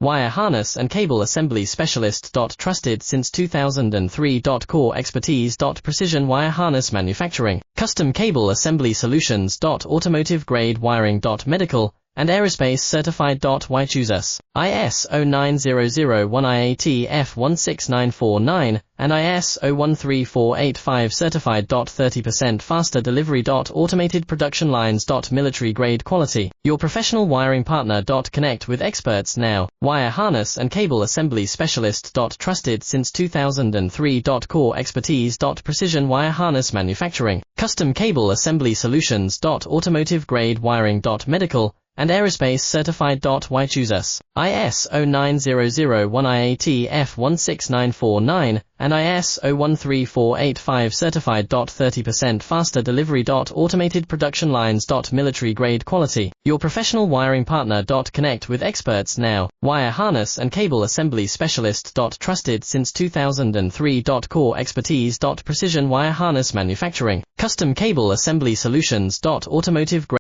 Wire harness and cable assembly specialist. Trusted since 2003. Core expertise. Precision wire harness manufacturing, custom cable assembly solutions. Automotive grade wiring. Medical and aerospace certified. Why choose us? ISO 9001 IAT F16949 and ISO 13485 certified. 30% faster delivery. Automated production lines. Military grade quality. Your professional wiring partner. Connect with experts now. Wire harness and cable assembly specialist. Trusted since 2003. Core expertise. Precision wire harness manufacturing, custom cable assembly solutions. Automotive grade wiring. Medical and aerospace certified. Why choose us? ISO 9001 IAT F16949 and ISO 13485 certified. 30% faster delivery. Automated production lines. Military grade quality. Your professional wiring partner. Connect with experts now. Wire harness and cable assembly specialist. Trusted since 2003. Core expertise. Precision wire harness manufacturing, custom cable assembly solutions. Automotive grade